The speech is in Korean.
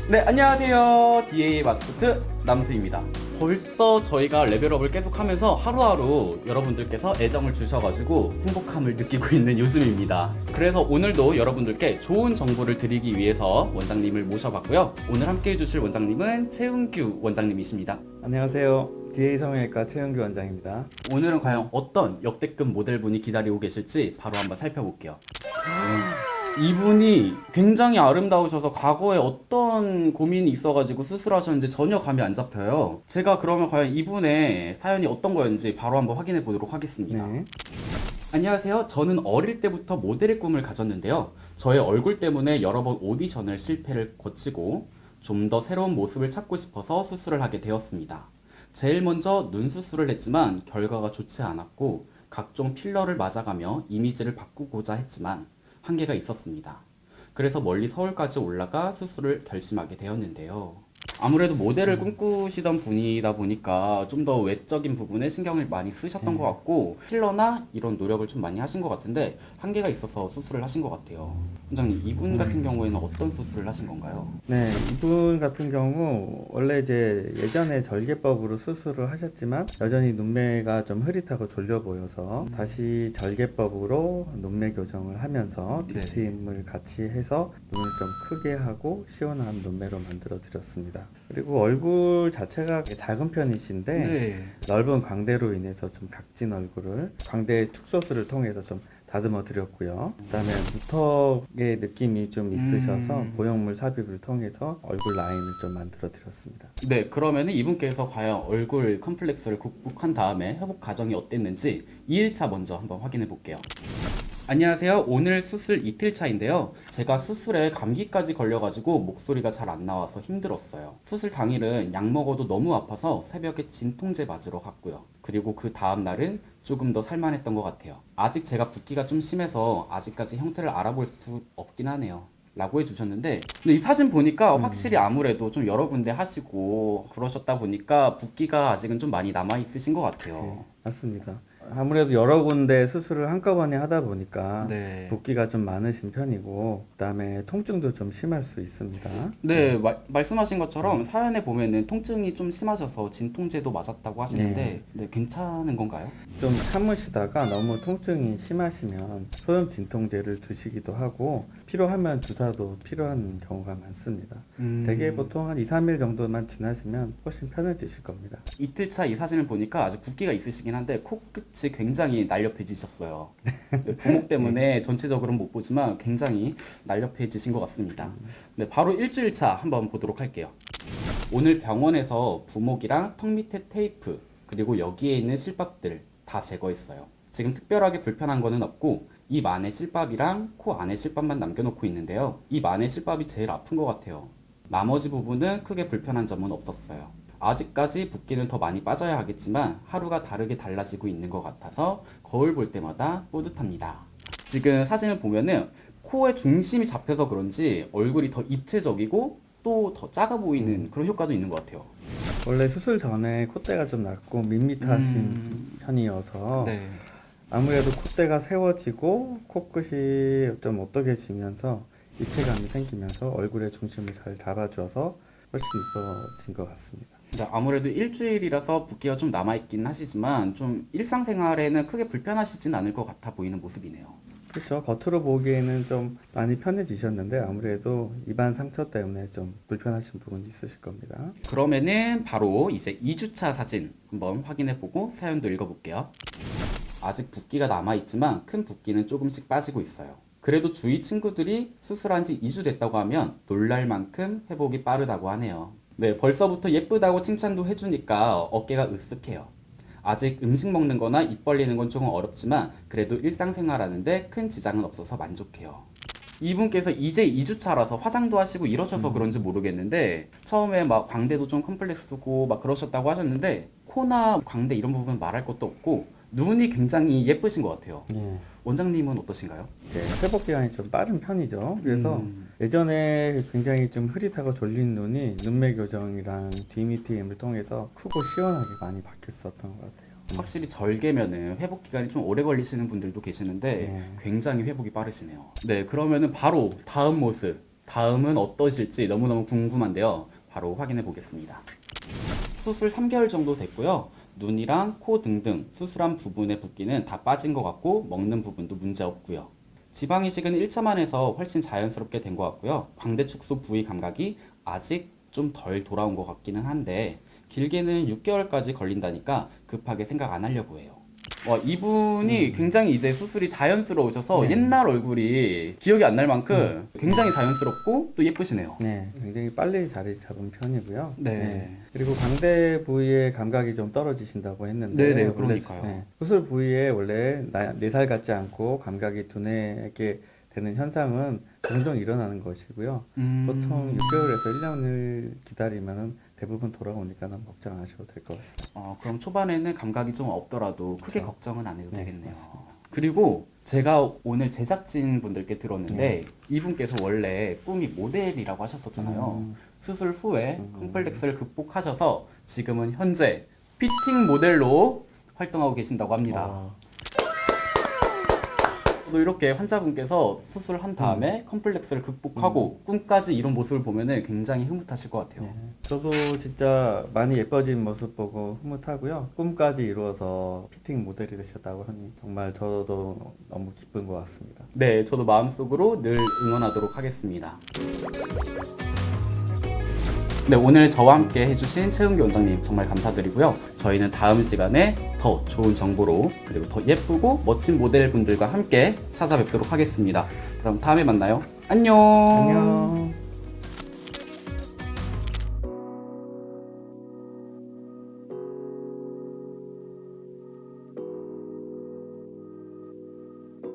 네, 안녕하세요. DA 마스코트 남수입니다. 벌써 저희가 레벨업을 계속하면서 하루하루 여러분들께서 애정을 주셔가지고 행복함을 느끼고 있는 요즘입니다. 그래서 오늘도 여러분들께 좋은 정보를 드리기 위해서 원장님을 모셔봤고요. 오늘 함께 해주실 원장님은 최은규 원장님이십니다. 안녕하세요. DA 성형외과 최은규 원장입니다. 오늘은 과연 어떤 역대급 모델분이 기다리고 계실지 바로 한번 살펴볼게요. 이분이 굉장히 아름다우셔서 과거에 어떤 고민이 있어가지고 수술하셨는지 전혀 감이 안 잡혀요. 제가 그러면 과연 이분의 사연이 어떤 거였는지 바로 한번 확인해 보도록 하겠습니다. 네. 안녕하세요. 저는 어릴 때부터 모델의 꿈을 가졌는데요. 저의 얼굴 때문에 여러 번 오디션을 실패를 거치고 좀 더 새로운 모습을 찾고 싶어서 수술을 하게 되었습니다. 제일 먼저 눈 수술을 했지만 결과가 좋지 않았고 각종 필러를 맞아가며 이미지를 바꾸고자 했지만 한계가 있었습니다. 그래서 멀리 서울까지 올라가 수술을 결심하게 되었는데요. 아무래도 모델을 꿈꾸시던 분이다 보니까 좀 더 외적인 부분에 신경을 많이 쓰셨던 것 같고 필러나 이런 노력을 좀 많이 하신 것 같은데 한계가 있어서 수술을 하신 것 같아요. 원장님, 이분 같은 경우에는 어떤 수술을 하신 건가요? 네, 이분 같은 경우 원래 이제 예전에 절개법으로 수술을 하셨지만 여전히 눈매가 좀 흐릿하고 졸려 보여서 다시 절개법으로 눈매 교정을 하면서 네. 뒷트임을 같이 해서 눈을 좀 크게 하고 시원한 눈매로 만들어 드렸습니다. 그리고 얼굴 자체가 작은 편이신데 네. 넓은 광대로 인해서 좀 각진 얼굴을 광대 축소술을 통해서 좀 다듬어 드렸고요. 그다음에 무턱의 느낌이 좀 있으셔서 보형물 삽입을 통해서 얼굴 라인을 좀 만들어 드렸습니다. 네, 그러면은 이분께서 과연 얼굴 컴플렉스를 극복한 다음에 회복 과정이 어땠는지 2일차 먼저 한번 확인해 볼게요. 안녕하세요. 오늘 수술 이틀 차인데요. 제가 수술에 감기까지 걸려가지고 목소리가 잘 안 나와서 힘들었어요. 수술 당일은 약 먹어도 너무 아파서 새벽에 진통제 맞으러 갔고요. 그리고 그 다음 날은 조금 더 살만했던 것 같아요. 아직 제가 붓기가 좀 심해서 아직까지 형태를 알아볼 수 없긴 하네요. 라고 해주셨는데, 근데 이 사진 보니까 확실히 아무래도 좀 여러 군데 하시고 그러셨다 보니까 붓기가 아직은 좀 많이 남아 있으신 것 같아요. 네, 맞습니다. 아무래도 여러 군데 수술을 한꺼번에 하다 보니까 네. 붓기가 좀 많으신 편이고 그다음에 통증도 좀 심할 수 있습니다. 네, 말씀하신 것처럼 사연에 보면은 통증이 좀 심하셔서 진통제도 맞았다고 하시는데, 네, 괜찮은 건가요? 좀 참으시다가 너무 통증이 심하시면 소염 진통제를 드시기도 하고 필요하면 주사도 필요한 경우가 많습니다. 대개 보통 한 2, 3일 정도만 지나시면 훨씬 편해지실 겁니다. 이틀 차 이 사진을 보니까 아직 붓기가 있으시긴 한데 코끝이 굉장히 날렵해지셨어요. 네, 부목 때문에 전체적으로는 못 보지만 굉장히 날렵해지신 것 같습니다. 네, 바로 일주일 차 한번 보도록 할게요. 오늘 병원에서 부목이랑 턱 밑에 테이프 그리고 여기에 있는 실밥들 다 제거했어요. 지금 특별하게 불편한 거는 없고 입 안에 실밥이랑 코 안에 실밥만 남겨놓고 있는데요. 입 안에 실밥이 제일 아픈 것 같아요. 나머지 부분은 크게 불편한 점은 없었어요. 아직까지 붓기는 더 많이 빠져야 하겠지만 하루가 다르게 달라지고 있는 것 같아서 거울 볼 때마다 뿌듯합니다. 지금 사진을 보면은 코의 중심이 잡혀서 그런지 얼굴이 더 입체적이고 또 더 작아 보이는 그런 효과도 있는 것 같아요. 원래 수술 전에 콧대가 좀 낮고 밋밋하신 편이어서 네. 아무래도 콧대가 세워지고 코끝이 좀 어떡해지면서 입체감이 생기면서 얼굴의 중심을 잘 잡아줘서 훨씬 이뻐진 것 같습니다. 네, 아무래도 일주일이라서 붓기가 좀 남아있긴 하시지만 좀 일상생활에는 크게 불편하시진 않을 것 같아 보이는 모습이네요. 그렇죠. 겉으로 보기에는 좀 많이 편해지셨는데 아무래도 입안 상처 때문에 좀 불편하신 부분이 있으실 겁니다. 그러면은 바로 이제 2주차 사진 한번 확인해보고 사연도 읽어볼게요. 아직 붓기가 남아있지만 큰 붓기는 조금씩 빠지고 있어요. 그래도 주위 친구들이 수술한 지 2주 됐다고 하면 놀랄 만큼 회복이 빠르다고 하네요. 네, 벌써부터 예쁘다고 칭찬도 해주니까 어깨가 으쓱해요. 아직 음식 먹는 거나 입 벌리는 건 조금 어렵지만 그래도 일상생활 하는데 큰 지장은 없어서 만족해요. 이분께서 이제 2주차라서 화장도 하시고 이러셔서 그런지 모르겠는데 처음에 막 광대도 좀 컴플렉스고 막 그러셨다고 하셨는데 코나 광대 이런 부분 말할 것도 없고 눈이 굉장히 예쁘신 것 같아요. 예. 원장님은 어떠신가요? 이제 회복 기간이 좀 빠른 편이죠. 그래서 예전에 굉장히 좀 흐릿하고 졸린 눈이 눈매 교정이랑 DMTM을 통해서 크고 시원하게 많이 바뀌었었던 것 같아요. 확실히 절개면은 회복 기간이 좀 오래 걸리시는 분들도 계시는데 네. 굉장히 회복이 빠르시네요. 네, 그러면은 바로 다음 모습 다음은 어떠실지 너무너무 궁금한데요. 바로 확인해 보겠습니다. 수술 3개월 정도 됐고요. 눈이랑 코 등등 수술한 부분의 붓기는 다 빠진 것 같고 먹는 부분도 문제 없고요. 지방 이식은 1차만 해서 훨씬 자연스럽게 된 것 같고요. 광대 축소 부위 감각이 아직 좀 덜 돌아온 것 같기는 한데 길게는 6개월까지 걸린다니까 급하게 생각 안 하려고 해요. 이분이 굉장히 이제 수술이 자연스러우셔서 네. 옛날 얼굴이 기억이 안 날 만큼 굉장히 자연스럽고 또 예쁘시네요. 네, 굉장히 빨리 자리 잡은 편이고요. 네. 그리고 광대 부위의 감각이 좀 떨어지신다고 했는데 네네, 원래 그러니까요. 수술 부위에 원래 4살 같지 않고 감각이 둔하게 되는 현상은 종종 일어나는 것이고요. 보통 6개월에서 1년을 기다리면 대부분 돌아오니까 걱정 안 하셔도 될 것 같습니다. 그럼 초반에는 감각이 좀 없더라도 크게 그렇죠. 걱정은 안 해도 네, 되겠네요. 맞습니다. 그리고 제가 오늘 제작진 분들께 들었는데 이분께서 원래 꿈이 모델이라고 하셨었잖아요. 수술 후에 컴플렉스를 극복하셔서 지금은 현재 피팅 모델로 활동하고 계신다고 합니다. 저도 이렇게 환자분께서 수술한 다음에 컴플렉스를 극복하고 꿈까지 이룬 모습을 보면은 굉장히 흐뭇하실 것 같아요. 네. 저도 진짜 많이 예뻐진 모습 보고 흐뭇하고요. 꿈까지 이루어서 피팅 모델이 되셨다고 하니 정말 저도 너무 기쁜 것 같습니다. 네, 저도 마음속으로 늘 응원하도록 하겠습니다. 네, 오늘 저와 함께 해주신 최은기 원장님 정말 감사드리고요. 저희는 다음 시간에 더 좋은 정보로 그리고 더 예쁘고 멋진 모델분들과 함께 찾아뵙도록 하겠습니다. 그럼 다음에 만나요. 안녕. 안녕.